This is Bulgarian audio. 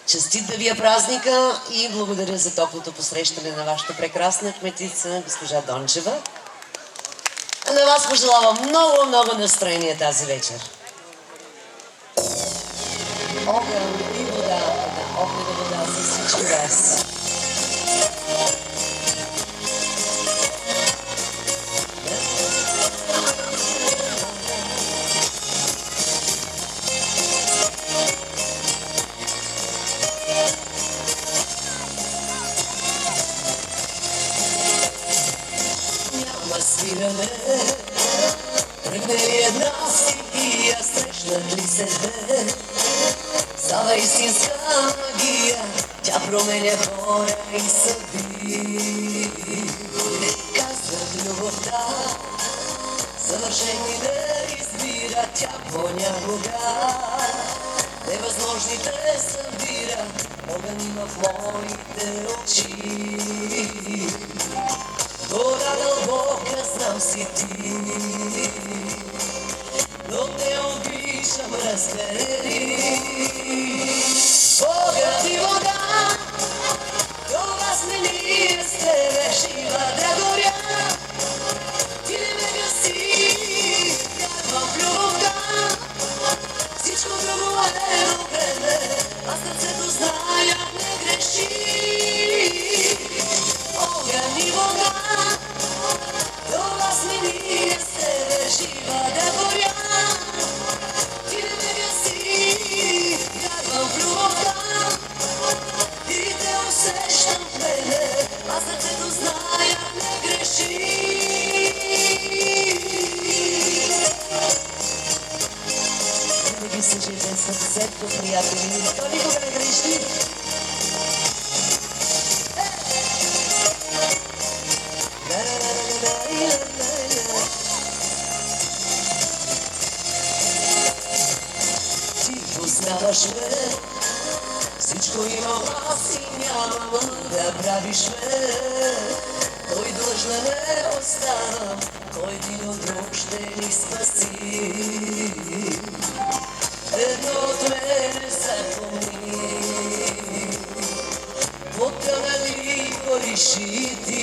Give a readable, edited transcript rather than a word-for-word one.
Честит да ви е празника и благодаря за топлото посрещане на вашата прекрасна кметица, госпожа Дончева. А на вас пожелавам много, много настроение тази вечер. Огън и вода, огнена вода за всички вас. Свиране, тръгне ли една стихия, срещнат ли се две? Става истинска магия, тя променя хора и съдби. Казват любовта, съвършени не избира, тя понякога невъзможните събира. Огън има в моите очи. Вода дълбока, знам си ти, но те обичам, разбери. Огън и вода, това сме ние с тебе, жива да горя. Ти не ме гаси, вярвам в любовта, всичко друго е до време, а сърцето зная не греши. Огън и вода, това сме ние с тебе, жива да горя. Ти не ме гаси, вярвам в любовта, и те усещам в мене, а сърцето зная не греши. Винаги се живе сърцето, приятели, то никога не греши. Ти познаваш ме, всичко имам аз и нямам да правиш ме. Кой длъжна не оставам, кой един от друг ще ни спаси. Едно от мене запомни, потънали гориш и ти.